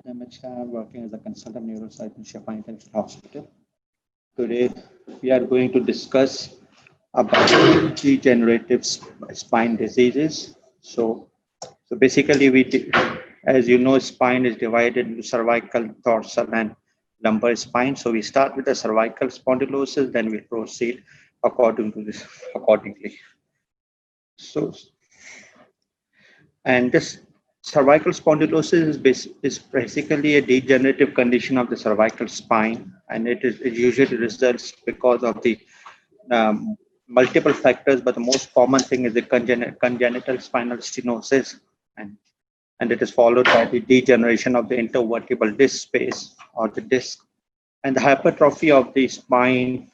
Ahmed, Shah, working as a consultant neurosurgeon in Shifa International Hospital. Today, we are going to discuss about degenerative spine diseases. So basically, as you know, spine is divided into cervical, dorsal, and lumbar spine. So we start with the cervical spondylosis, then we proceed accordingly. So, and this cervical spondylosis is basically a degenerative condition of the cervical spine, and it usually results because of the multiple factors, but the most common thing is the congenital spinal stenosis, and, and it is followed by the degeneration of the intervertebral disc space or the disc, and the hypertrophy of the spine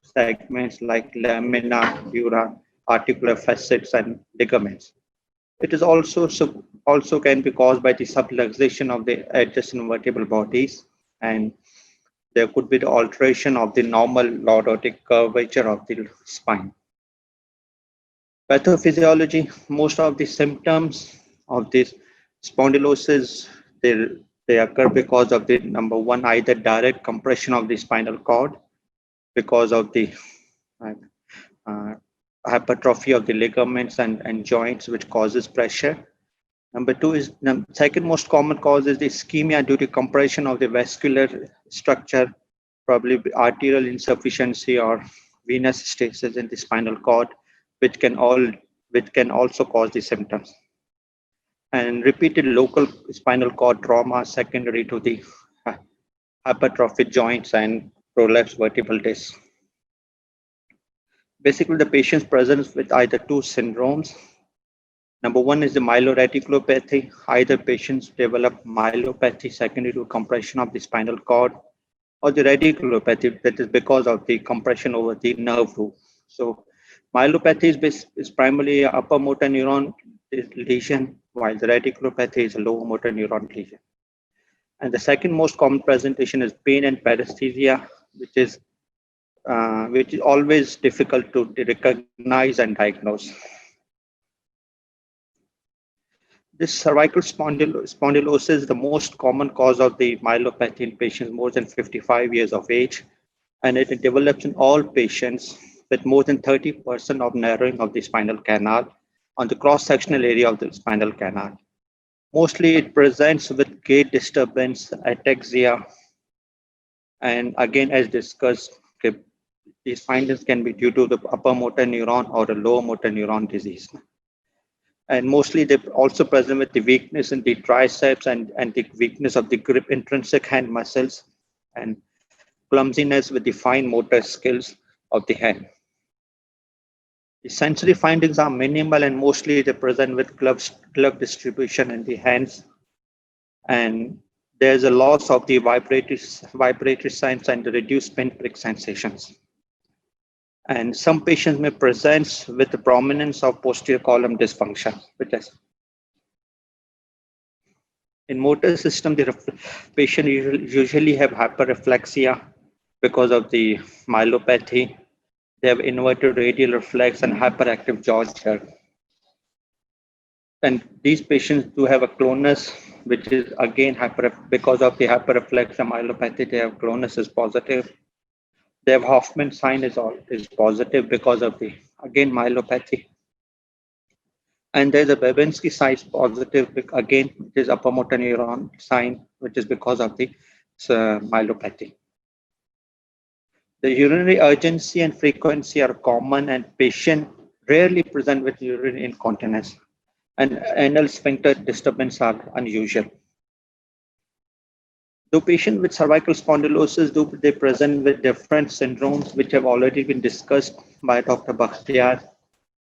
segments like lamina, dura, articular facets, and ligaments. It is also can be caused by the subluxation of the adjacent vertebral bodies, and there could be the alteration of the normal lordotic curvature of the spine. Pathophysiology: most of the symptoms of this spondylosis, they occur because of the number one, either direct compression of the spinal cord because of the uh, hypertrophy of the ligaments and joints, which causes pressure. Number two is the second most common cause is the ischemia due to compression of the vascular structure, probably arterial insufficiency or venous stasis in the spinal cord, which can also cause the symptoms. And repeated local spinal cord trauma secondary to the hypertrophic joints and prolapsed vertebral discs. Basically, the patients present with either two syndromes. Number one is the myeloreticulopathy. Either patients develop myelopathy secondary to compression of the spinal cord, or the reticulopathy, that is because of the compression over the nerve root. So myelopathy is primarily an upper motor neuron lesion, while the reticulopathy is a lower motor neuron lesion. And the second most common presentation is pain and paresthesia, which is always difficult to recognize and diagnose. This cervical spondylosis is the most common cause of the myelopathy in patients more than 55 years of age, and it develops in all patients with more than 30% of narrowing of the spinal canal on the cross-sectional area of the spinal canal. Mostly it presents with gait disturbance, ataxia, and again, as discussed, these findings can be due to the upper motor neuron or the lower motor neuron disease. And mostly they're also present with the weakness in the triceps and the weakness of the grip intrinsic hand muscles and clumsiness with the fine motor skills of the hand. The sensory findings are minimal and mostly they present with glove distribution in the hands, and there's a loss of the vibratory signs and the reduced pinprick sensations. And some patients may present with the prominence of posterior column dysfunction, which is in motor system, the patient usually have hyperreflexia because of the myelopathy. They have inverted radial reflex and hyperactive jaw jerk. And these patients do have a clonus, which is again because of the hyperreflexia myelopathy, they have clonus is positive. They have Hoffman sign is positive because of the, again, myelopathy. And there's a Babinski size positive, again, it is upper motor neuron sign, which is because of the myelopathy. The urinary urgency and frequency are common, and patient rarely present with urinary incontinence, and anal sphincter disturbance are unusual. Do patients with cervical spondylosis, do they present with different syndromes, which have already been discussed by Dr. Bakhtiar?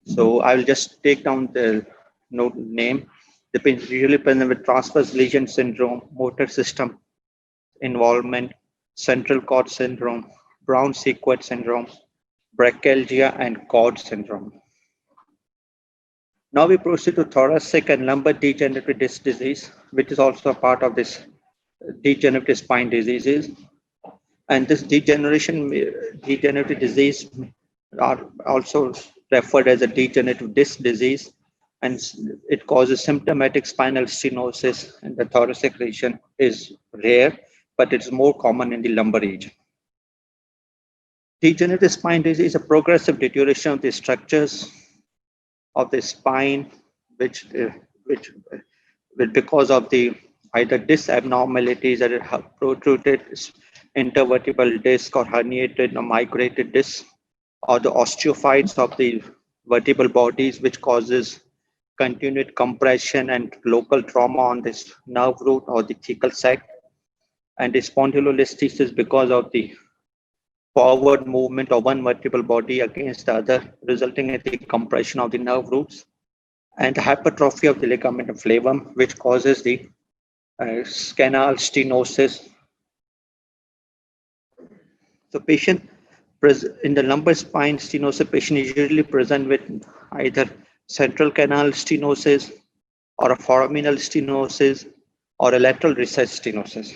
So I will just take down the name. The patients usually present with transverse lesion syndrome, motor system involvement, central cord syndrome, Brown-Sequard syndrome, brachyalgia, and cord syndrome. Now we proceed to thoracic and lumbar degenerative disc disease, which is also a part of this degenerative spine diseases. And this degenerative disease are also referred as a degenerative disc disease, and it causes symptomatic spinal stenosis, and the thoracic region is rare, but it's more common in the lumbar region. Degenerative spine disease is a progressive deterioration of the structures of the spine, which, because of the either disc abnormalities that have protruded intervertebral disc or herniated or migrated disc, or the osteophytes of the vertebral bodies, which causes continued compression and local trauma on this nerve root or the thecal sac, and the spondylolisthesis because of the forward movement of one vertebral body against the other, resulting in the compression of the nerve roots, and the hypertrophy of the ligamentum flavum, which causes the canal stenosis. So patient in the lumbar spine stenosis patient is usually present with either central canal stenosis or a foraminal stenosis or a lateral recess stenosis.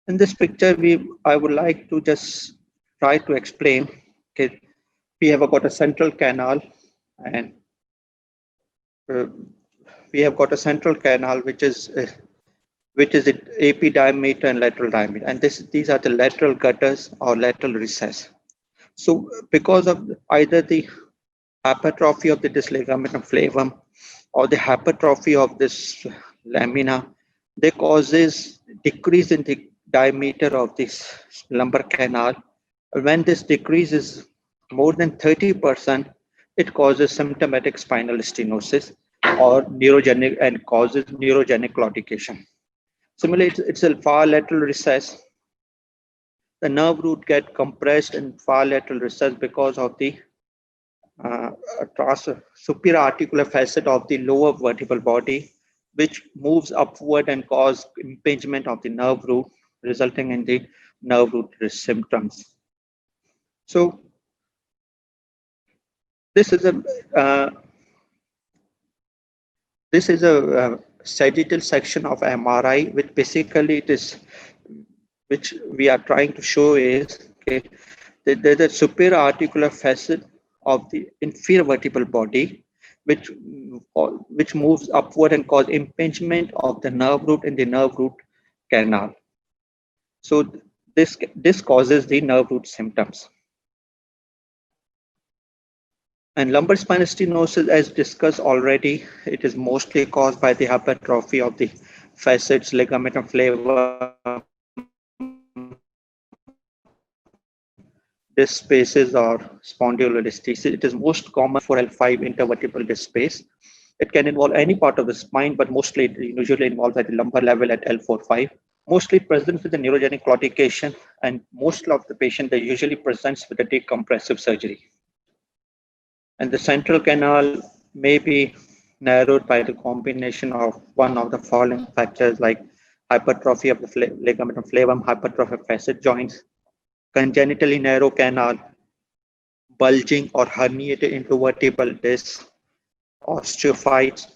In this picture, I would like to just try to explain. Okay, we have got a central canal, and we have got a central canal which is the AP diameter and lateral diameter, and these are the lateral gutters or lateral recess. So because of either the hypertrophy of the disc ligamentum flavum or the hypertrophy of this lamina, they causes decrease in the diameter of this lumbar canal. When this decrease is more than 30%, it causes symptomatic spinal stenosis or neurogenic and causes neurogenic claudication. Similarly, it's a far lateral recess. The nerve root get compressed in far lateral recess because of the superior articular facet of the lower vertebral body, which moves upward and cause impingement of the nerve root, resulting in the nerve root symptoms. So this is a sagittal section of MRI, which basically which we are trying to show is, okay, that there's a superior articular facet of the inferior vertebral body, which moves upward and cause impingement of the nerve root in the nerve root canal. So this causes the nerve root symptoms. And lumbar spinal stenosis, as discussed already, it is mostly caused by the hypertrophy of the facets, ligamentum flavum, disc spaces, or spondylolisthesis. It is most common for L5 intervertebral disc space. It can involve any part of the spine, but mostly it usually involves at the lumbar level at L4-5. Mostly presents with the neurogenic claudication, and most of the patient they usually presents with a decompressive surgery. And the central canal may be narrowed by the combination of one of the following factors, like hypertrophy of the ligamentum flavum, hypertrophy of facet joints, congenitally narrow canal, bulging or herniated intervertebral discs, osteophytes,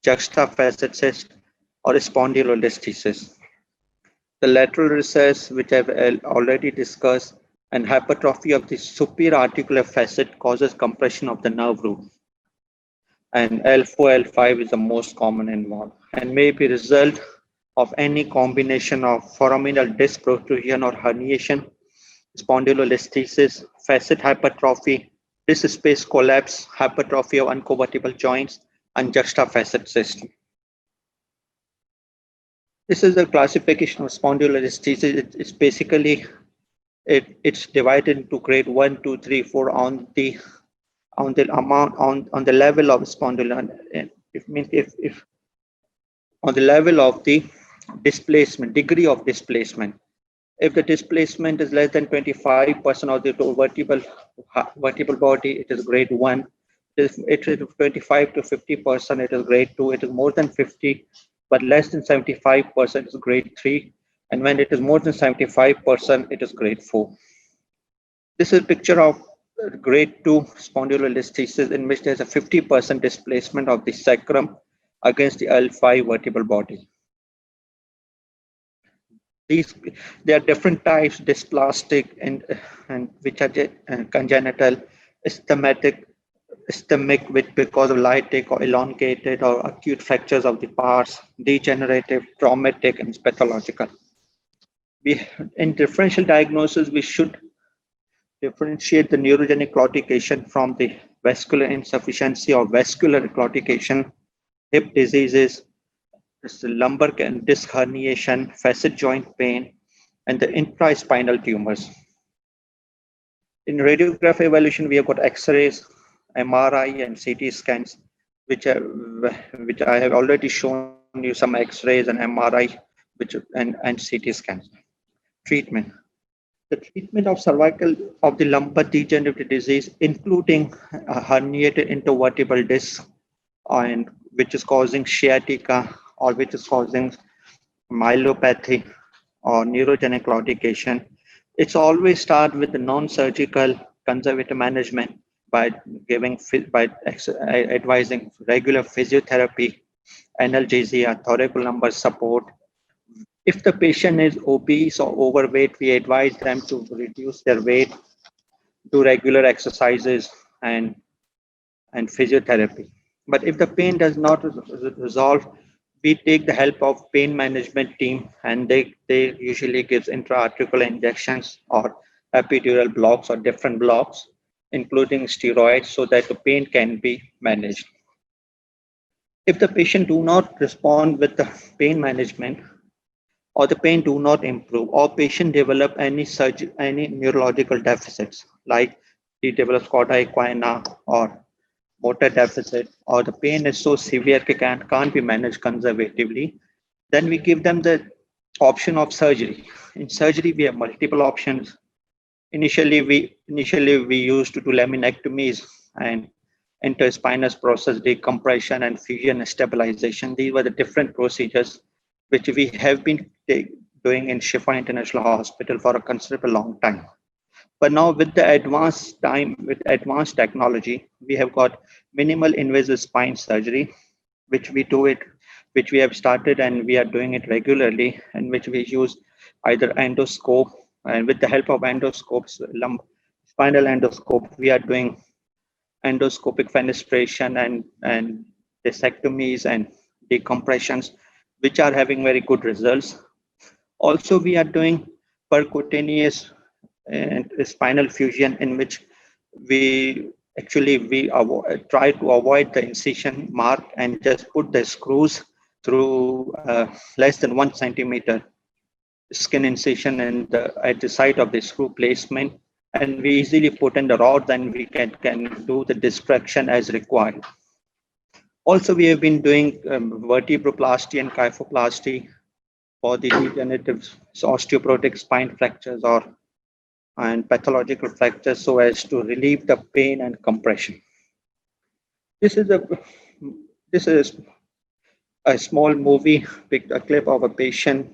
juxtafacet cyst, or spondylolisthesis. The lateral recess, which I've already discussed, and hypertrophy of the superior articular facet causes compression of the nerve root. And L4, L5 is the most common involved, and may be result of any combination of foraminal disc protrusion or herniation, spondylolisthesis, facet hypertrophy, disc space collapse, hypertrophy of uncovertebral joints, and juxtafacet cyst. This is a classification of spondylolisthesis. It's basically it's divided into grade 1, 2, 3, 4 on the amount on the level of spondylo. If on the level of the displacement, degree of displacement. If the displacement is less than 25% of the vertebral body, it is grade 1. If it is 25 to 50%, it is grade 2. It is more than 50, but less than 75% is grade 3. And when it is more than 75%, it is grade 4. This is a picture of grade 2 spondylolisthesis, in which there's a 50% displacement of the sacrum against the L5 vertebral body. There are different types, dysplastic and which are congenital, ischemic, Ischemic, which because of lytic or elongated or acute fractures of the parts, degenerative, traumatic, and pathological. In differential diagnosis, we should differentiate the neurogenic claudication from the vascular insufficiency or vascular claudication, hip diseases, lumbar and disc herniation, facet joint pain, and the intraspinal tumors. In radiograph evaluation, we have got X-rays, MRI, and CT scans, which are, which I have already shown you some X-rays and MRI, and CT scans. Treatment. The treatment of cervical of the lumbar degenerative disease, including a herniated intervertebral disc, and which is causing sciatica or which is causing myelopathy or neurogenic claudication. It's always start with the non-surgical conservative management by advising regular physiotherapy, analgesia, thoracolumbar support. If the patient is obese or overweight, we advise them to reduce their weight, do regular exercises, and physiotherapy. But if the pain does not resolve, we take the help of pain management team, and they usually gives intra-articular injections or epidural blocks or different blocks, including steroids, so that the pain can be managed. If the patient do not respond with the pain management, or the pain do not improve, or patient develop any neurological deficits, like he develops cauda equina or motor deficit, or the pain is so severe it can't be managed conservatively, then we give them the option of surgery. In surgery, we have multiple options. Initially we used to do laminectomies and interspinous process decompression and fusion stabilization. These were the different procedures which we have been doing in Shifa International Hospital for a considerable long time. But now with the with advanced technology, we have got minimal invasive spine surgery, which which we have started and we are doing it regularly, and which we use either endoscope, and with the help of endoscopes, spinal endoscope, we are doing endoscopic fenestration and disectomies and decompressions, which are having very good results. Also, we are doing percutaneous and spinal fusion, in which we try to avoid the incision mark and just put the screws through less than 1 centimeter skin incision at the site of the screw placement, and we easily put in the rod, then we can do the destruction as required. Also, we have been doing vertebroplasty and kyphoplasty for the degenerative osteoporotic spine fractures and pathological fractures, so as to relieve the pain and compression. This is a small movie, a clip of a patient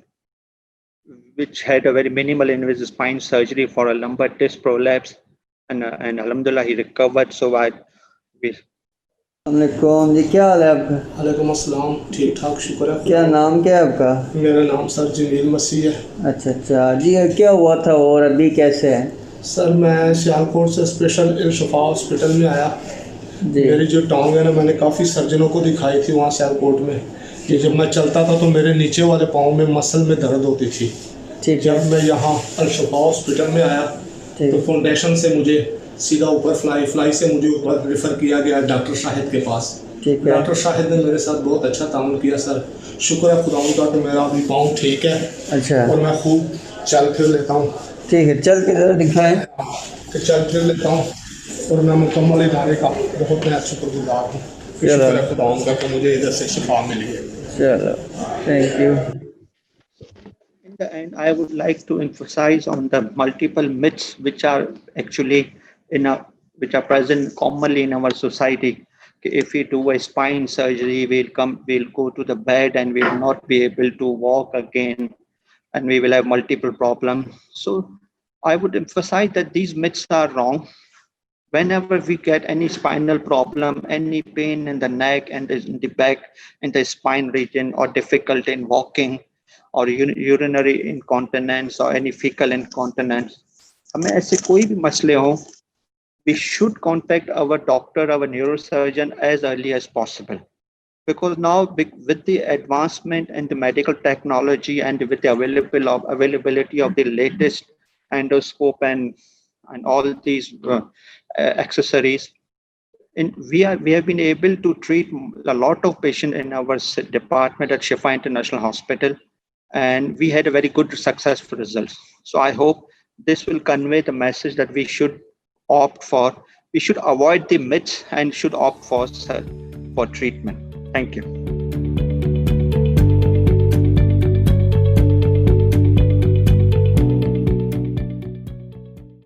which had a very minimal invasive spine surgery for a lumbar disc prolapse, and alhamdulillah he recovered. So वालेकुम जी, क्या हाल है आपका? वालेकुम अस्सलाम, ठीक ठाक, शुक्र है। क्या नाम क्या है आपका? मेरा नाम सर जमील मसीह है। अच्छा जी, क्या हुआ था और अभी कैसे है? सर मैं सियालकोट से स्पेशल शिफा हॉस्पिटल में आया जी। मेरी जो टांग है ना, मैंने काफ़ी सर्जनों को दिखाई थी वहाँ सियालकोट में, कि जब मैं चलता था तो मेरे नीचे वाले पाँव में मसल में दर्द होती थी। ठीक। जब मैं यहाँ शिफा हॉस्पिटल में आया तो फाउंडेशन से मुझे सीधा ऊपर फ्लाई से मुझे ऊपर रेफ़र किया गया डॉक्टर शाहिद के पास। डॉक्टर शाहिद ने मेरे साथ बहुत अच्छा ताउन किया सर, शुक्र है खुदा का कि मेरा अभी पाँव ठीक है। अच्छा। और मैं खूब चल फिर लेता हूँ। ठीक है, चल के ज़रा दिखाएं। कि चल फिर लेता हूँ और मैं मुकम्मल इदारे का बहुत मैं शुक्रगुजार हूँ। शुक्र है खुदा का कि मुझे इधर से शिफा मिली है। चलो, thank you. In the end, I would like to emphasize on the multiple myths which are actually which are present commonly in our society. If we do a spine surgery, we'll go to the bed and we will not be able to walk again, and we will have multiple problems. So I would emphasize that these myths are wrong. Whenever we get any spinal problem, any pain in the neck and in the back, in the spine region, or difficulty in walking, or urinary incontinence or any fecal incontinence, हमें ऐसे कोई भी मसले हो, we should contact our doctor, our neurosurgeon as early as possible. Because now with the advancement in the medical technology and with the availability of the latest endoscope and all these accessories, we have been able to treat a lot of patients in our department at Shifa International Hospital, and we had a very good successful results. So I hope this will convey the message that we should avoid the myths and should opt for treatment. Thank you.